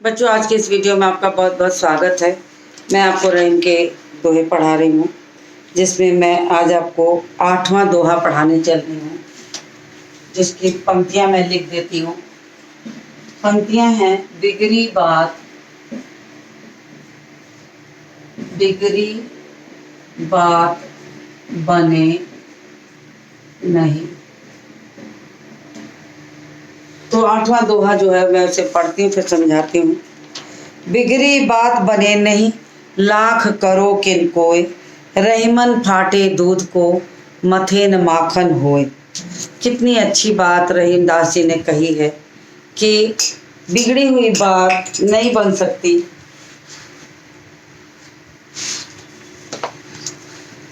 बच्चों, आज के इस वीडियो में आपका बहुत बहुत स्वागत है। मैं आपको रहीम के दोहे पढ़ा रही हूँ, जिसमें मैं आज आपको 8वां दोहा पढ़ाने चल रही हूँ, जिसकी पंक्तियाँ मैं लिख देती हूँ। पंक्तियाँ हैं: बिगड़ी बात बने नहीं। तो 8वां दोहा जो है मैं उसे पढ़ती हूँ, फिर समझाती हूँ। बिगड़ी बात बने नहीं, लाख करो किन कोय, रहीमन फाटे दूध को, मथे न माखन होए। कितनी अच्छी बात रहीम दास जी ने कही है कि बिगड़ी हुई बात नहीं बन सकती।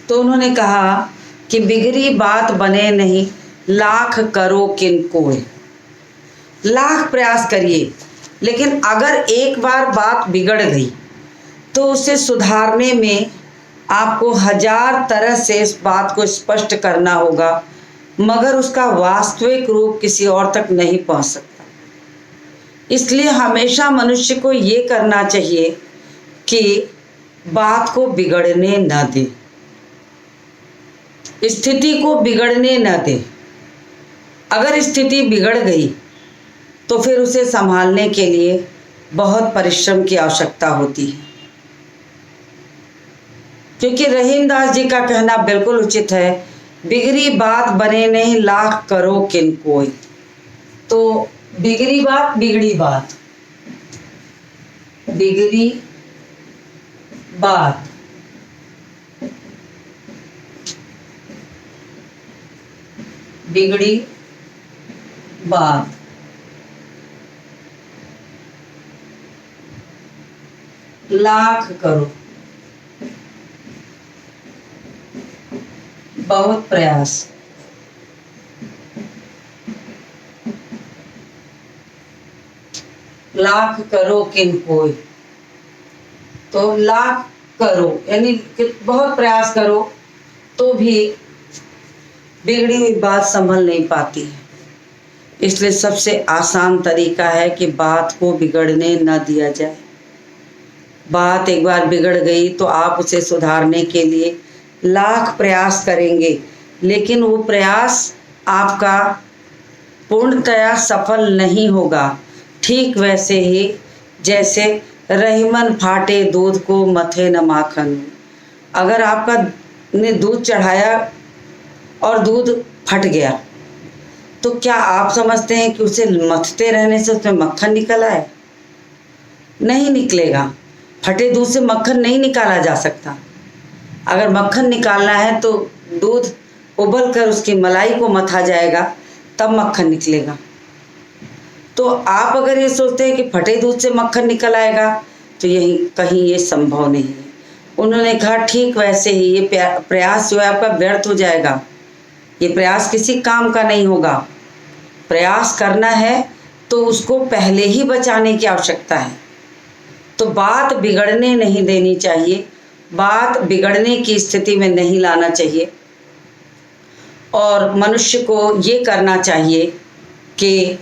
तो उन्होंने कहा कि बिगड़ी बात बने नहीं, लाख करो किन कोय। लाख प्रयास करिए, लेकिन अगर एक बार बात बिगड़ गई तो उसे सुधारने में आपको 1000 तरह से इस बात को स्पष्ट करना होगा, मगर उसका वास्तविक रूप किसी और तक नहीं पहुंच सकता। इसलिए हमेशा मनुष्य को ये करना चाहिए कि बात को बिगड़ने न दे, स्थिति को बिगड़ने न दे। अगर स्थिति बिगड़ गई तो फिर उसे संभालने के लिए बहुत परिश्रम की आवश्यकता होती है। क्योंकि रहीम दास जी का कहना बिल्कुल उचित है, बिगड़ी बात बने नहीं, लाख करो किन कोय। तो बिगड़ी बात बिगड़ी बात बिगड़ी बात बिगड़ी बात लाख करो, बहुत प्रयास, लाख करो किन कोय। तो लाख करो यानी कि बहुत प्रयास करो तो भी बिगड़ी हुई बात संभल नहीं पाती है। इसलिए सबसे आसान तरीका है कि बात को बिगड़ने न दिया जाए। बात एक बार बिगड़ गई तो आप उसे सुधारने के लिए लाख प्रयास करेंगे, लेकिन वो प्रयास आपका पूर्णतया सफल नहीं होगा। ठीक वैसे ही जैसे रहीमन फाटे दूध को, मथे न माखन। अगर आपका ने दूध चढ़ाया और दूध फट गया तो क्या आप समझते हैं कि उसे मथते रहने से उसमें मक्खन निकल आए? नहीं निकलेगा। फटे दूध से मक्खन नहीं निकाला जा सकता। अगर मक्खन निकालना है तो दूध उबल कर उसकी मलाई को मथा जाएगा, तब मक्खन निकलेगा। तो आप अगर ये सोचते हैं कि फटे दूध से मक्खन निकल आएगा, तो यही कहीं ये संभव नहीं है। उन्होंने कहा ठीक वैसे ही ये प्रयास जो है आपका व्यर्थ हो जाएगा। ये प्रयास किसी काम का नहीं होगा। प्रयास करना है तो उसको पहले ही बचाने की आवश्यकता है। तो बात बिगड़ने नहीं देनी चाहिए, बात बिगड़ने की स्थिति में नहीं लाना चाहिए। और मनुष्य को ये करना चाहिए कि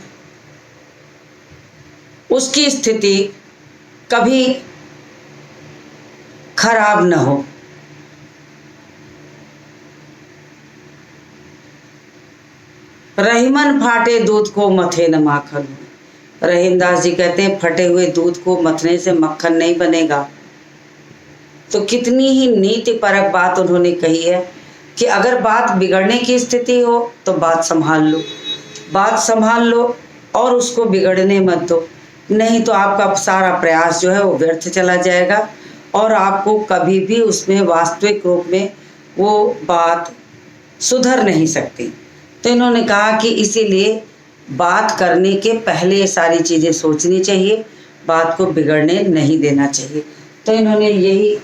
उसकी स्थिति कभी खराब न हो। रहीमन फाटे दूध को, मथे न माखन। रहीम दास जी कहते हैं फटे हुए दूध को मथने से मक्खन नहीं बनेगा। तो कितनी ही नीतिपरक बात उन्होंने कही है कि अगर बात बिगड़ने की स्थिति हो तो बात संभाल लो और उसको बिगड़ने मत दो। नहीं तो आपका सारा प्रयास जो है वो व्यर्थ चला जाएगा और आपको कभी भी उसमें वास्तविक रूप में वो बात सुधर नहीं सकती। तो इन्होंने कहा कि इसीलिए बात करने के पहले ये सारी चीज़ें सोचनी चाहिए, बात को बिगड़ने नहीं देना चाहिए। तो इन्होंने यही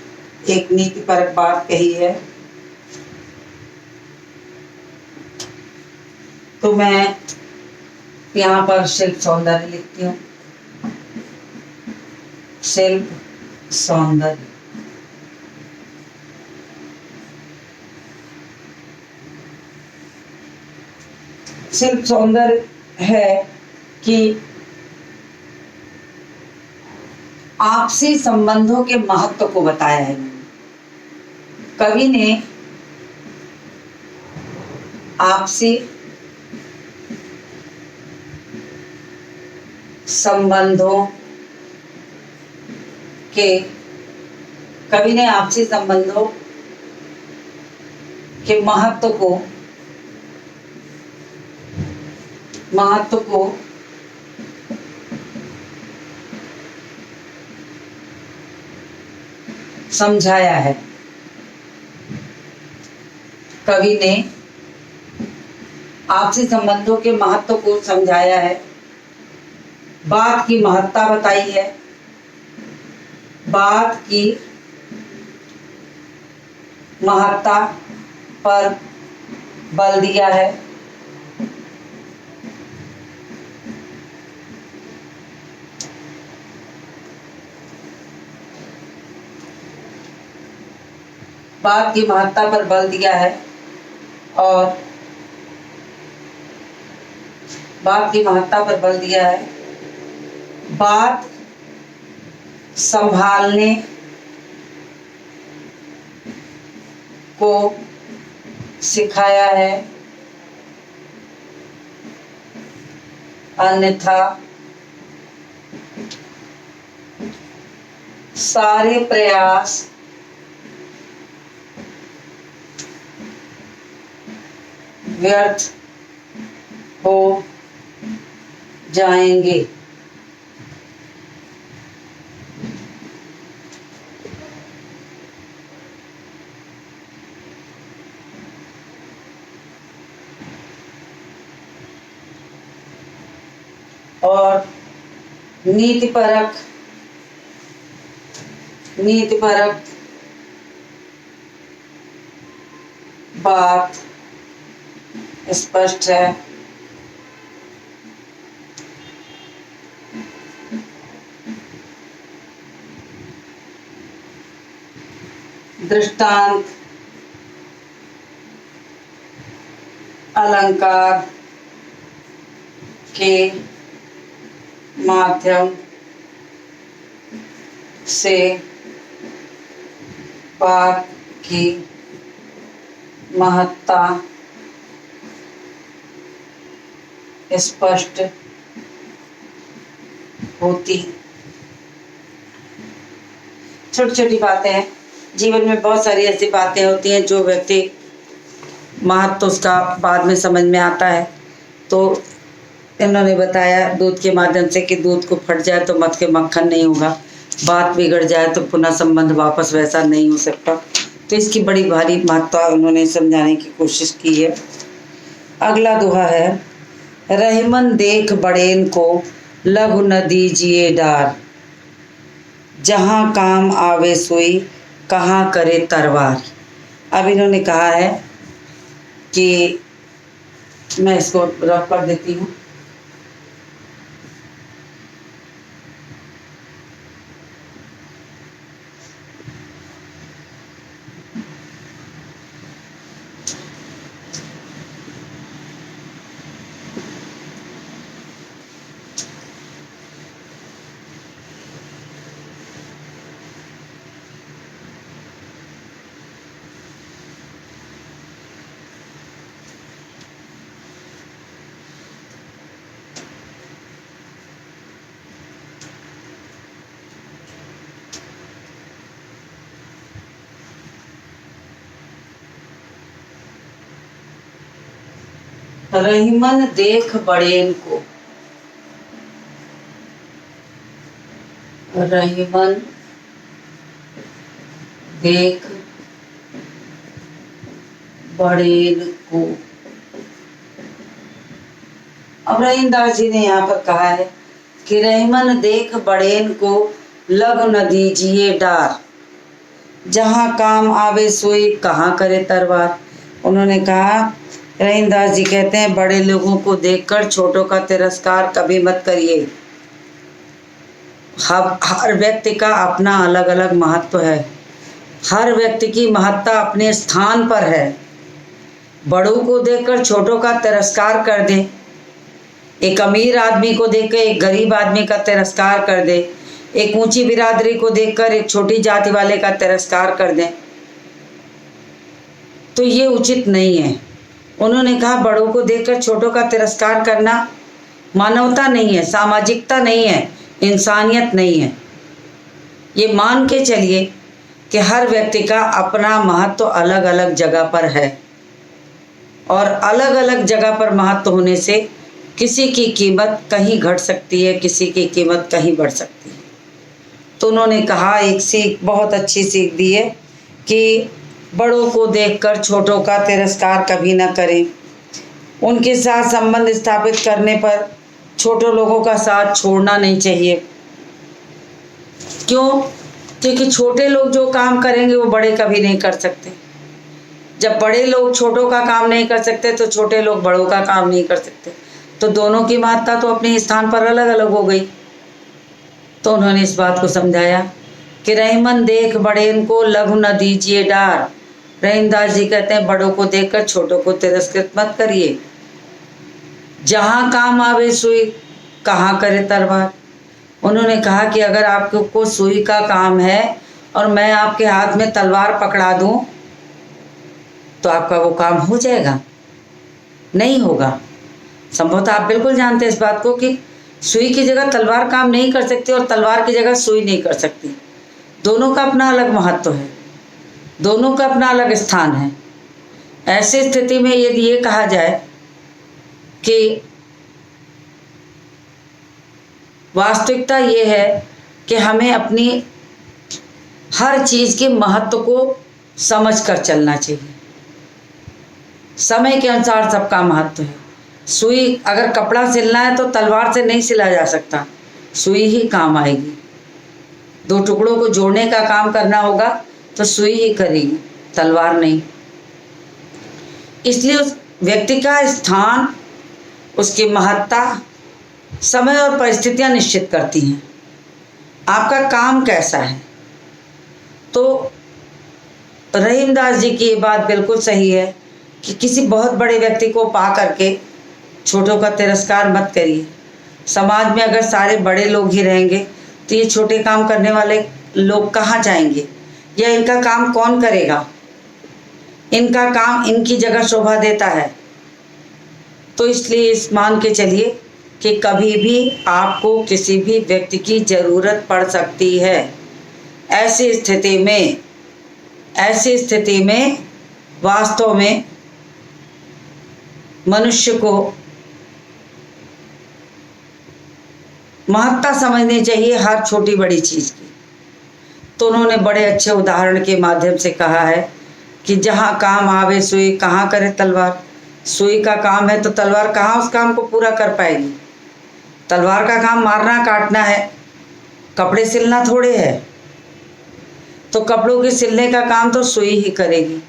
एक नीतिपरक बात कही है। तो मैं यहाँ पर शिल्प सौंदर्य लिखती हूँ। शिल्प सौंदर्य, शिल्प सौंदर्य है कि आपसी संबंधों के महत्व को बताया है। कवि ने आपसी संबंधों के महत्व को समझाया है। कवि ने आपसी संबंधों के महत्व को समझाया है, बात की महत्ता बताई है, बात की महत्ता पर बल दिया है। बात की महत्ता पर बल दिया है और बात की महत्ता पर बल दिया है, बात संभालने को सिखाया है, अन्यथा सारे प्रयास व्यर्थ हो जाएंगे। और नीतिपरक बात स्पष्ट है। दृष्टांत, अलंकार के माध्यम से बात की महत्ता स्पष्ट होती। छोटी छोटी बातें हैं, जीवन में बहुत सारी ऐसी बातें होती हैं जो व्यक्ति महत्व उसका बाद में समझ में आता है। तो इन्होंने बताया दूध के माध्यम से कि दूध को फट जाए तो मत के मक्खन नहीं होगा, बात बिगड़ जाए तो पुनः संबंध वापस वैसा नहीं हो सकता। तो इसकी बड़ी भारी महत्ता उन्होंने समझाने की कोशिश की है। अगला दोहा है, रहीमन देख बड़ेन को लघु न दीजिए डार, जहाँ काम आवे सोई कहाँ करे तरवार। अब इन्होंने कहा है कि मैं इसको रफ कर देती हूँ। रहीमन देख बड़ेन को, रहीमन देख बड़ेन को। अब रहीमदास जी ने यहाँ पर कहा है कि रहीमन देख बड़ेन को लग न दीजिए डार, जहाँ काम आवे सोई कहाँ करे तरवार। उन्होंने कहा, रहीमदास जी कहते हैं, बड़े लोगों को देखकर छोटों का तिरस्कार कभी मत करिए। हर व्यक्ति का अपना अलग अलग महत्व है, हर व्यक्ति की महत्ता अपने स्थान पर है। बड़ों को देखकर छोटों का तिरस्कार कर दे, एक अमीर आदमी को देखकर एक गरीब आदमी का तिरस्कार कर दे, एक ऊंची बिरादरी को देखकर एक छोटी जाति वाले का तिरस्कार कर दें, तो ये उचित नहीं है। उन्होंने कहा बड़ों को देखकर छोटों का तिरस्कार करना मानवता नहीं है, सामाजिकता नहीं है, इंसानियत नहीं है। ये मान के चलिए कि हर व्यक्ति का अपना महत्व अलग अलग जगह पर है और अलग अलग जगह पर महत्व होने से किसी की कीमत कहीं घट सकती है, किसी की कीमत कहीं बढ़ सकती है। तो उन्होंने कहा एक सीख, बहुत अच्छी सीख दी है कि बड़ों को देखकर छोटों का तिरस्कार कभी ना करें। उनके साथ संबंध स्थापित करने पर छोटे लोगों का साथ छोड़ना नहीं चाहिए। क्यों? क्योंकि छोटे लोग जो काम करेंगे वो बड़े कभी नहीं कर सकते। जब बड़े लोग छोटों का काम नहीं कर सकते तो छोटे लोग बड़ों का काम नहीं कर सकते, तो दोनों की महत्ता तो अपने स्थान पर अलग अलग हो गई। तो उन्होंने इस बात को समझाया कि रहीमन देख बड़ेन को लघु न दीजिए डार। रहीमदास जी कहते हैं बड़ों को देखकर छोटों को तिरस्कृत मत करिए। जहाँ काम आवे सुई, कहाँ करे तलवार। उन्होंने कहा कि अगर आपको सुई का काम है और मैं आपके हाथ में तलवार पकड़ा दूं तो आपका वो काम हो जाएगा? नहीं होगा। संभवतः आप बिल्कुल जानते हैं इस बात को कि सुई की जगह तलवार काम नहीं कर सकती और तलवार की जगह सुई नहीं कर सकती। दोनों का अपना अलग महत्व है, दोनों का अपना अलग स्थान है। ऐसी स्थिति में यदि ये कहा जाए कि वास्तविकता ये है कि हमें अपनी हर चीज़ के महत्व को समझ कर चलना चाहिए। समय के अनुसार सबका महत्व है। सुई, अगर कपड़ा सिलना है तो तलवार से नहीं सिला जा सकता, सुई ही काम आएगी। दो टुकड़ों को जोड़ने का काम करना होगा तो सुई ही करेगी, तलवार नहीं। इसलिए उस व्यक्ति का स्थान, उसकी महत्ता समय और परिस्थितियां निश्चित करती हैं। आपका काम कैसा है? तो रहीमदास जी की ये बात बिल्कुल सही है कि किसी बहुत बड़े व्यक्ति को पा करके छोटों का तिरस्कार मत करिए। समाज में अगर सारे बड़े लोग ही रहेंगे तो ये छोटे काम करने वाले लोग कहाँ जाएंगे, या इनका काम कौन करेगा? इनका काम इनकी जगह शोभा देता है। तो इसलिए इस मान के चलिए कि कभी भी आपको किसी भी व्यक्ति की ज़रूरत पड़ सकती है। ऐसी स्थिति में वास्तव में मनुष्य को महत्ता समझनी चाहिए हर छोटी बड़ी चीज़ की। तो उन्होंने बड़े अच्छे उदाहरण के माध्यम से कहा है कि जहाँ काम आवे सुई, कहाँ करे तलवार। सुई का काम है तो तलवार कहाँ उस काम को पूरा कर पाएगी? तलवार का काम मारना काटना है, कपड़े सिलना थोड़े है। तो कपड़ों के सिलने का काम तो सुई ही करेगी,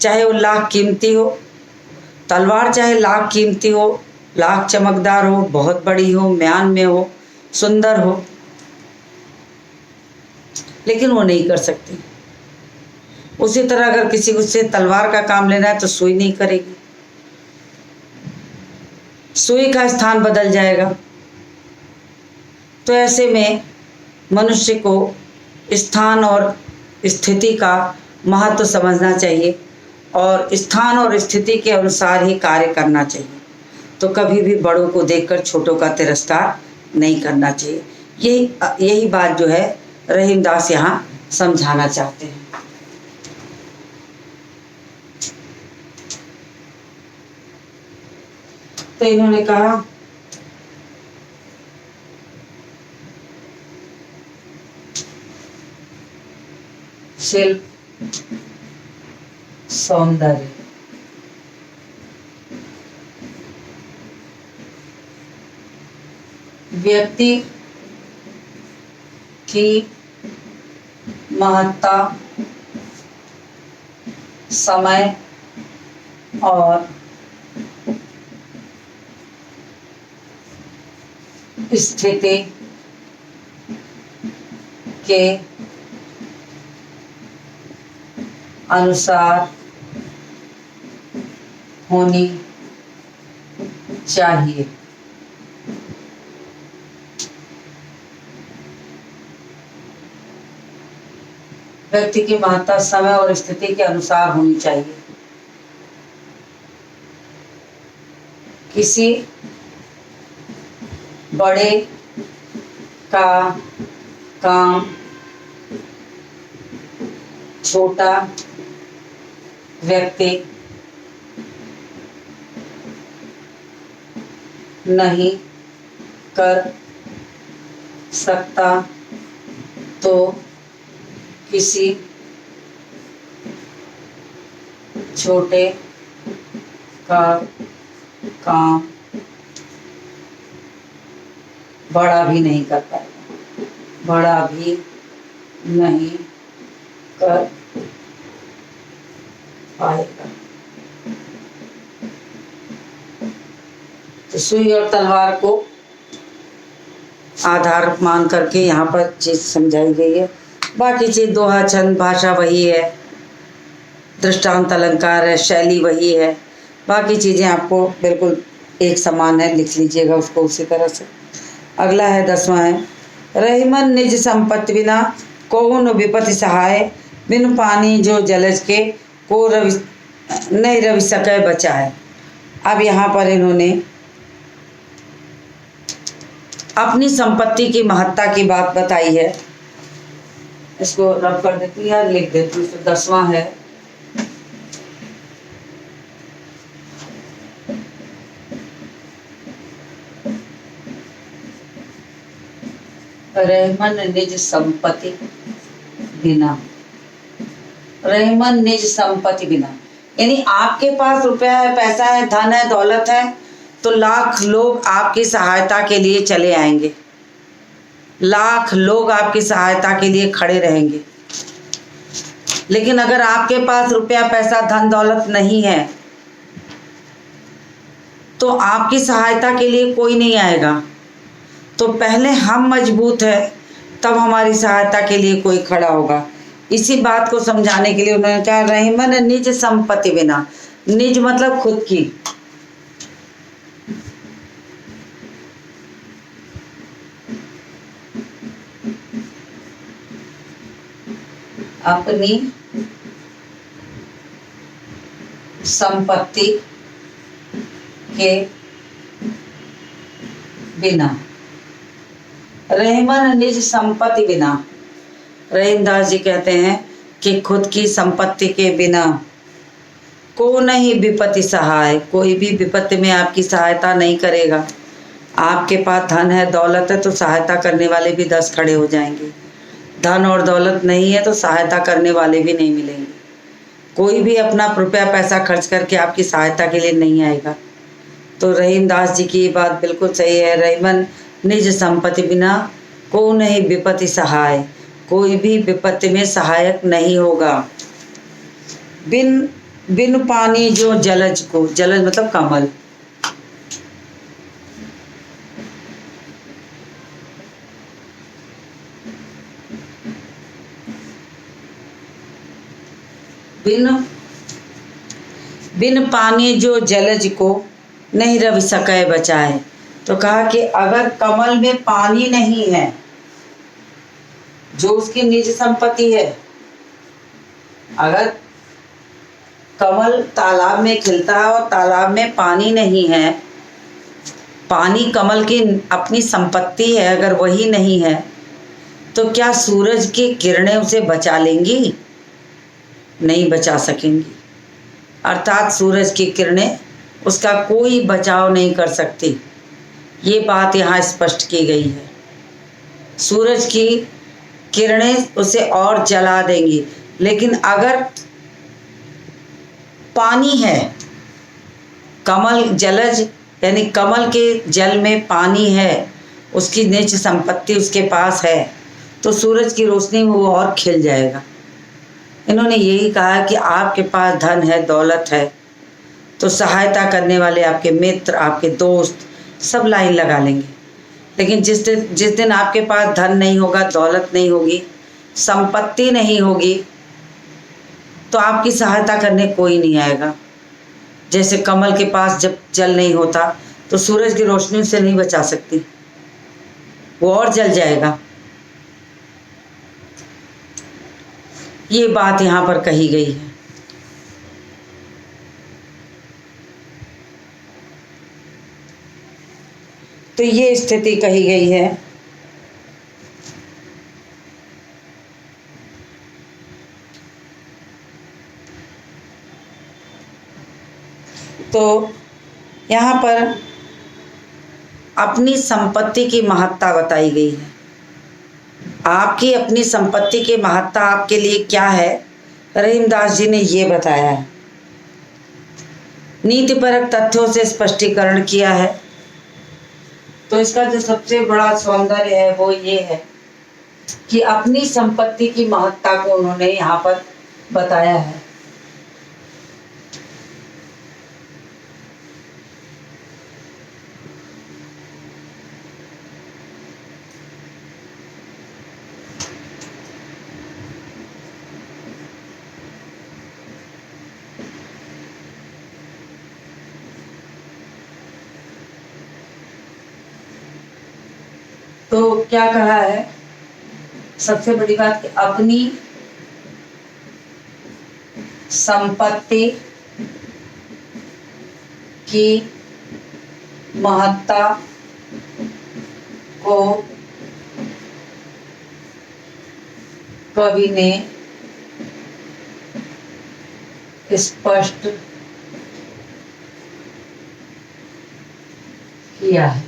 चाहे वो लाख कीमती हो। तलवार चाहे लाख कीमती हो, लाख चमकदार हो, बहुत बड़ी हो, म्यान में हो, सुंदर हो, लेकिन वो नहीं कर सकती। उसी तरह अगर किसी को से तलवार का काम लेना है तो सुई नहीं करेगी, सुई का स्थान बदल जाएगा। तो ऐसे में मनुष्य को स्थान और स्थिति का महत्व समझना चाहिए और स्थान और स्थिति के अनुसार ही कार्य करना चाहिए। तो कभी भी बड़ों को देखकर छोटों का तिरस्कार नहीं करना चाहिए। यही बात जो है रहीमदास यहाँ समझाना चाहते हैं। तो इन्होंने कहा शिल्प, सौंदर्य, व्यक्ति की महत्ता समय और स्थिति के अनुसार होनी चाहिए। व्यक्ति की महत्ता समय और स्थिति के अनुसार होनी चाहिए। किसी बड़े का काम छोटा व्यक्ति नहीं कर सकता तो किसी छोटे का काम बड़ा भी नहीं कर पाएगा, बड़ा भी नहीं कर पाएगा। तो सुई और तलवार को आधार मान करके यहाँ पर चीज समझाई गई है। बाकी चीज दोहा छंद भाषा वही है, दृष्टांत अलंकार है, शैली वही है, बाकी चीजें आपको बिल्कुल एक समान है, लिख लीजिएगा उसको उसी तरह से। अगला है 10वां है, रहीमन निज संपत्ति बिना कौन विपत्ति सहाय, बिन पानी जो जलज के को रवि नहीं रवि सके बचा है। अब यहाँ पर इन्होंने अपनी संपत्ति की महत्ता की बात बताई है। इसको रब कर देती है, लिख देती हूँ। तो 10वां है, रहमन निज संपत्ति बिना, रहमन निज संपत्ति बिना, यानी आपके पास रुपया है, पैसा है, धन है, दौलत है, तो लाख लोग आपकी सहायता के लिए चले आएंगे, लाख लोग आपकी सहायता के लिए खड़े रहेंगे। लेकिन अगर आपके पास रुपया पैसा धन दौलत नहीं है तो आपकी सहायता के लिए कोई नहीं आएगा। तो पहले हम मजबूत है तब हमारी सहायता के लिए कोई खड़ा होगा। इसी बात को समझाने के लिए उन्होंने कहा रहीमन निज संपत्ति बिना, निज मतलब खुद की, अपनी संपत्ति के बिना, रहीमन निज संपत्ति बिना। रहीमदास जी कहते हैं कि खुद की संपत्ति के बिना को नहीं विपत्ति सहाय, कोई भी विपत्ति में आपकी सहायता नहीं करेगा। आपके पास धन है दौलत है तो सहायता करने वाले भी 10 खड़े हो जाएंगे, धन और दौलत नहीं है तो सहायता करने वाले भी नहीं मिलेंगे। कोई भी अपना रुपया पैसा खर्च करके आपकी सहायता के लिए नहीं आएगा। तो रहीमदास जी की ये बात बिल्कुल सही है, रहीमन निज संपत्ति बिना को नहीं विपत्ति सहाय, कोई भी विपत्ति में सहायक नहीं होगा। बिन बिन पानी जो जलज को, जलज मतलब कमल, बिन पानी जो जलज को नहीं रवि सके बचाए। तो कहा कि अगर कमल में पानी नहीं है, जो उसकी निज संपत्ति है, अगर कमल तालाब में खिलता है और तालाब में पानी नहीं है, पानी कमल की अपनी संपत्ति है, अगर वही नहीं है तो क्या सूरज की किरणें उसे बचा लेंगी? नहीं बचा सकेंगी। अर्थात सूरज की किरणें उसका कोई बचाव नहीं कर सकती। ये बात यहाँ स्पष्ट की गई है। सूरज की किरणें उसे और जला देंगी, लेकिन अगर पानी है, कमल जलज यानी कमल के जल में पानी है, उसकी निज संपत्ति उसके पास है, तो सूरज की रोशनी में वो और खिल जाएगा। इन्होंने यही कहा कि आपके पास धन है दौलत है तो सहायता करने वाले आपके मित्र आपके दोस्त सब लाइन लगा लेंगे। लेकिन जिस दिन आपके पास धन नहीं होगा, दौलत नहीं होगी, संपत्ति नहीं होगी, तो आपकी सहायता करने कोई नहीं आएगा। जैसे कमल के पास जब जल नहीं होता तो सूरज की रोशनी से नहीं बचा सकती, वो और जल जाएगा। ये बात यहाँ पर कही गई है। तो ये स्थिति कही गई है। तो यहाँ पर अपनी संपत्ति की महत्ता बताई गई है। आपकी अपनी संपत्ति की महत्ता आपके लिए क्या है, रहीमदास जी ने ये बताया है। नीतिपरक तथ्यों से स्पष्टीकरण किया है। तो इसका जो सबसे बड़ा सौंदर्य है वो ये है कि अपनी संपत्ति की महत्ता को उन्होंने यहाँ पर बताया है। तो क्या कहा है, सबसे बड़ी बात कि अपनी संपत्ति की महत्ता को कवि ने स्पष्ट किया है।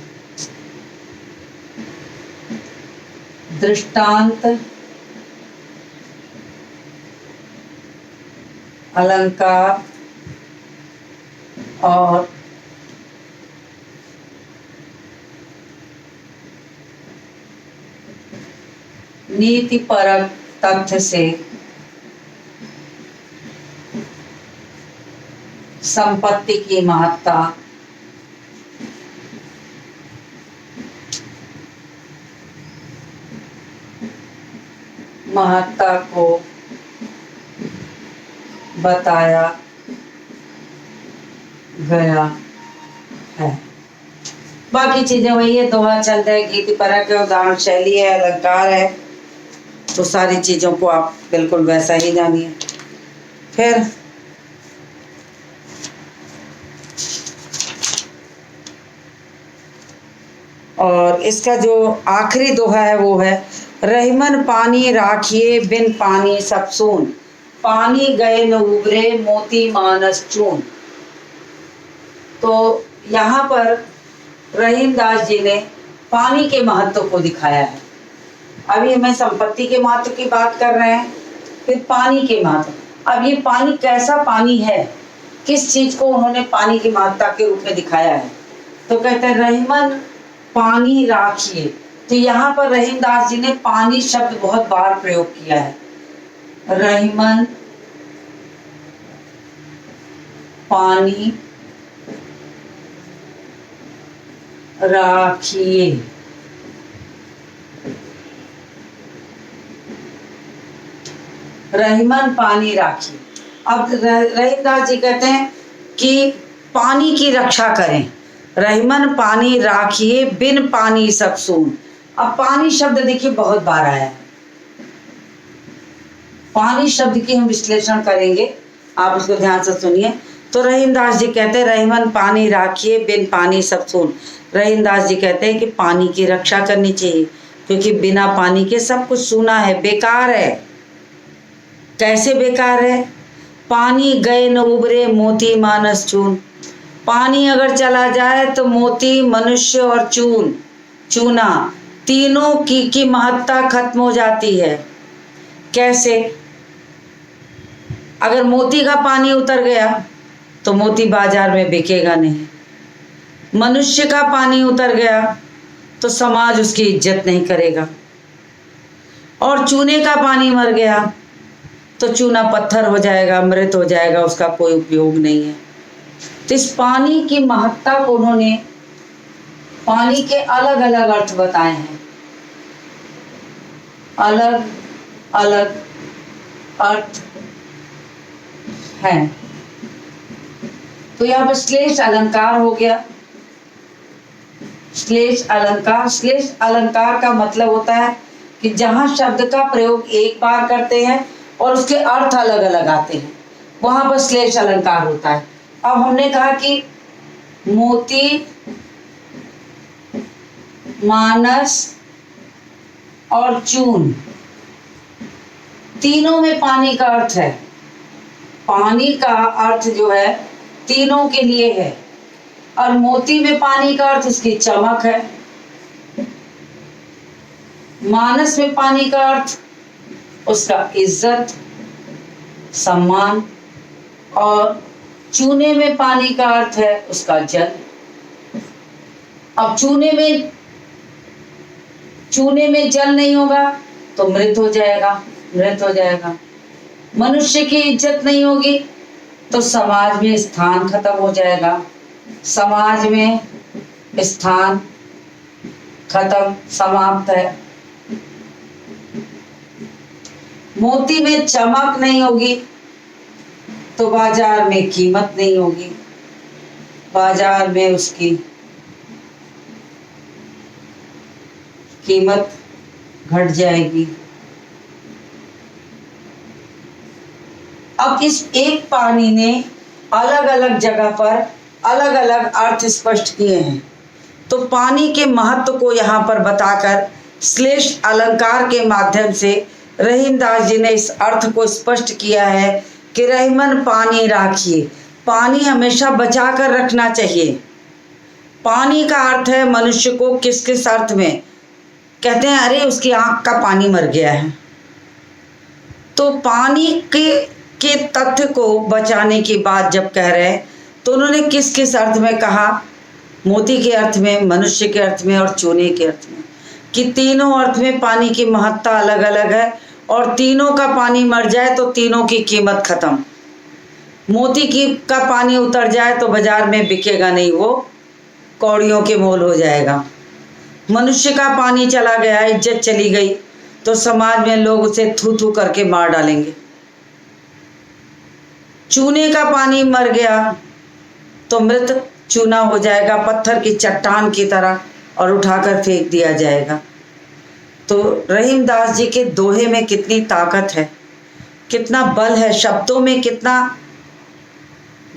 दृष्टांत, अलंकार और नीतिपरक तथ्य से संपत्ति की महत्ता को बताया गया है। बाकी चीजें वही है, दोहा छंद है, गीति परक है, उदाहरण शैली है, अलंकार है। तो सारी चीजों को आप बिल्कुल वैसा ही जानिए। फिर और इसका जो आखिरी दोहा है वो है, रहीमन पानी राखिए बिन पानी सब सून, पानी गए न उबरे मोती मानस चून। तो यहाँ पर रहीमदास जी ने पानी के महत्व को दिखाया है। अभी हमें संपत्ति के महत्व की बात कर रहे हैं, फिर पानी के महत्व। अब ये पानी कैसा पानी है, किस चीज को उन्होंने पानी की महत्ता के रूप में दिखाया है। तो कहते हैं रहीमन पानी राखिए। तो यहाँ पर रहीमदास जी ने पानी शब्द बहुत बार प्रयोग किया है। रहीमन पानी राखिए। रहीमन पानी राखिए। अब रहीमदास जी कहते हैं कि पानी की रक्षा करें। रहीमन पानी राखिए बिन पानी सब सून। अब पानी शब्द देखिए बहुत बार आया है। पानी शब्द की हम विश्लेषण करेंगे, आप उसको ध्यान से सुनिए। तो रहीमदास जी कहते हैं रहीमन पानी राखिए बिन पानी सब सून। रहीमदास जी कहते हैं कि पानी की रक्षा करनी चाहिए, क्योंकि बिना पानी के सब कुछ सूना है, बेकार है। कैसे बेकार है? पानी गए न उबरे मोती मानस चून। पानी अगर चला जाए तो मोती, मनुष्य और चूना तीनों की महत्ता खत्म हो जाती है। कैसे? अगर मोती का पानी उतर गया तो मोती बाजार में बिकेगा नहीं। मनुष्य का पानी उतर गया तो समाज उसकी इज्जत नहीं करेगा। और चूने का पानी मर गया तो चूना पत्थर हो जाएगा, मृत हो जाएगा, उसका कोई उपयोग नहीं है। तो इस पानी की महत्ता को उन्होंने, पानी के अलग अलग अर्थ बताए हैं, अलग अलग अर्थ हैं। तो यहाँ पर श्लेष अलंकार हो गया। श्लेष अलंकार का मतलब होता है कि जहां शब्द का प्रयोग एक बार करते हैं और उसके अर्थ अलग अलग आते हैं, वहां पर श्लेष अलंकार होता है। अब हमने कहा कि मोती, मानस और चून, तीनों में पानी का अर्थ है। पानी का अर्थ जो है तीनों के लिए है, और मोती में पानी का अर्थ उसकी चमक है, मानस में पानी का अर्थ उसका इज्जत, सम्मान, और चूने में पानी का अर्थ है उसका जल। अब चूने में जल नहीं होगा तो मृत हो जाएगा। मनुष्य की इज्जत नहीं होगी तो समाज में स्थान खत्म हो जाएगा, समाज में स्थान खत्म, समाप्त है। मोती में चमक नहीं होगी तो बाजार में कीमत नहीं होगी, बाजार में उसकी कीमत घट जाएगी। अब इस एक पानी ने अलग अलग जगह पर अलग अलग अर्थ स्पष्ट किए हैं। तो पानी के महत्व को यहाँ पर बताकर श्लेष अलंकार के माध्यम से रहीमदास जी ने इस अर्थ को स्पष्ट किया है कि रहीमन पानी राखिए, पानी हमेशा बचा कर रखना चाहिए। पानी का अर्थ है मनुष्य को किस किस अर्थ में, कहते हैं अरे उसकी आंख का पानी मर गया है, तो पानी के तथ्य को बचाने की बात जब कह रहे हैं तो उन्होंने किस किस अर्थ में कहा, मोती के अर्थ में, मनुष्य के अर्थ में और चूने के अर्थ में, कि तीनों अर्थ में पानी की महत्ता अलग अलग है, और तीनों का पानी मर जाए तो तीनों की कीमत खत्म। मोती का पानी उतर जाए तो बाजार में बिकेगा नहीं, वो कौड़ियों के मोल हो जाएगा। मनुष्य का पानी चला गया, इज्जत चली गई, तो समाज में लोग उसे थू थू करके मार डालेंगे। चूने का पानी मर गया तो मृत चूना हो जाएगा, पत्थर की चट्टान की तरह, और उठाकर फेंक दिया जाएगा। तो रहीमदास जी के दोहे में कितनी ताकत है, कितना बल है, शब्दों में कितना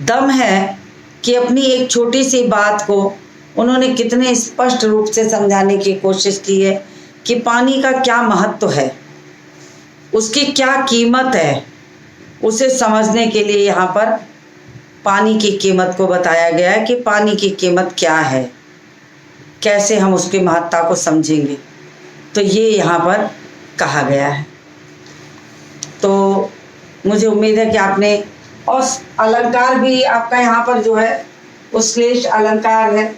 दम है, कि अपनी एक छोटी सी बात को उन्होंने कितने स्पष्ट रूप से समझाने की कोशिश की है कि पानी का क्या महत्व है, उसकी क्या कीमत है। उसे समझने के लिए यहाँ पर पानी की कीमत को बताया गया है कि पानी की कीमत क्या है, कैसे हम उसकी महत्ता को समझेंगे, तो ये यहाँ पर कहा गया है। तो मुझे उम्मीद है कि आपने, और अलंकार भी आपका यहाँ पर जो है वो श्लेष अलंकार है,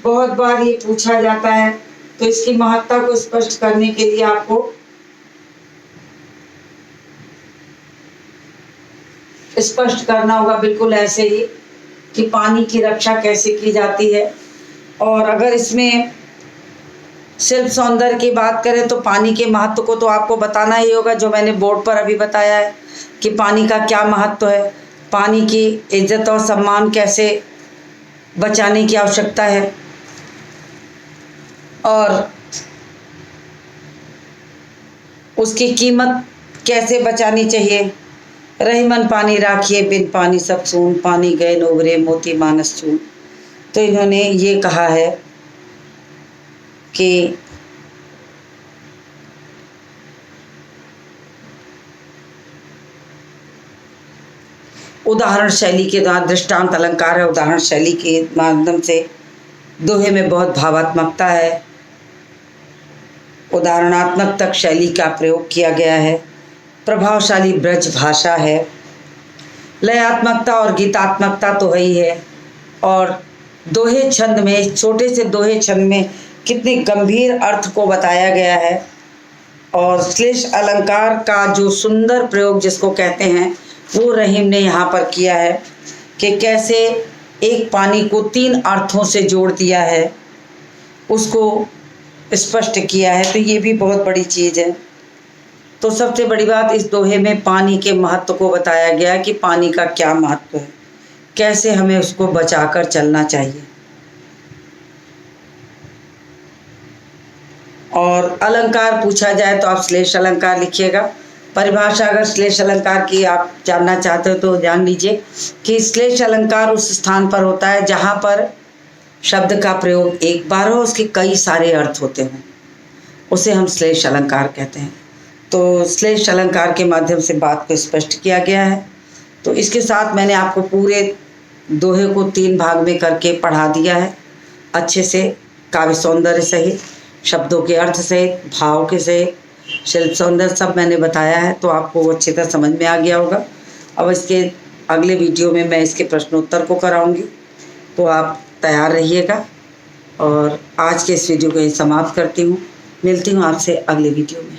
बहुत बार ये पूछा जाता है, तो इसकी महत्ता को स्पष्ट करने के लिए आपको स्पष्ट करना होगा, बिल्कुल ऐसे ही कि पानी की रक्षा कैसे की जाती है। और अगर इसमें शिल्प सौंदर्य की बात करें तो पानी के महत्व को तो आपको बताना ही होगा, जो मैंने बोर्ड पर अभी बताया है कि पानी का क्या महत्व है, पानी की इज्जत और सम्मान कैसे बचाने की आवश्यकता है, और उसकी कीमत कैसे बचानी चाहिए। रहीमन पानी राखिए, बिन पानी सब सून, पानी गए नोगरे मोती मानस चून। तो इन्होंने ये कहा है कि उदाहरण शैली के द्वारा, दृष्टांत अलंकार है, उदाहरण शैली के माध्यम से दोहे में बहुत भावात्मकता है, उदाहरणात्मक तक शैली का प्रयोग किया गया है, प्रभावशाली ब्रज भाषा है, लयात्मकता और गीतात्मकता तो है ही है, और दोहे छंद में, छोटे से दोहे छंद में कितने गंभीर अर्थ को बताया गया है। और श्लेष अलंकार का जो सुंदर प्रयोग जिसको कहते हैं वो रहीम ने यहाँ पर किया है कि कैसे एक पानी को 3 अर्थों से जोड़ दिया है, उसको स्पष्ट किया है। तो ये भी बहुत बड़ी चीज़ है। तो सबसे बड़ी बात, इस दोहे में पानी के महत्व को बताया गया कि पानी का क्या महत्व है, कैसे हमें उसको बचाकर चलना चाहिए। और अलंकार पूछा जाए तो आप श्लेष अलंकार लिखिएगा, परिभाषा अगर श्लेष अलंकार की आप जानना चाहते हो तो जान लीजिए कि श्लेष अलंकार उस स्थान पर होता है जहाँ पर शब्द का प्रयोग एक बार हो, उसके कई सारे अर्थ होते हों, उसे हम श्लेष अलंकार कहते हैं। तो श्लेष अलंकार के माध्यम से बात को स्पष्ट किया गया है। तो इसके साथ मैंने आपको पूरे दोहे को 3 भाग में करके पढ़ा दिया है अच्छे से, काव्य सौंदर्य सहित, शब्दों के अर्थ सहित, भाव के सहित, शिल्प सौंदर्य सब मैंने बताया है। तो आपको वो अच्छी तरह समझ में आ गया होगा। अब इसके अगले वीडियो में मैं इसके प्रश्नोत्तर को कराऊंगी, तो आप तैयार रहिएगा। और आज के इस वीडियो को यहीं समाप्त करती हूँ। मिलती हूँ आपसे अगले वीडियो में।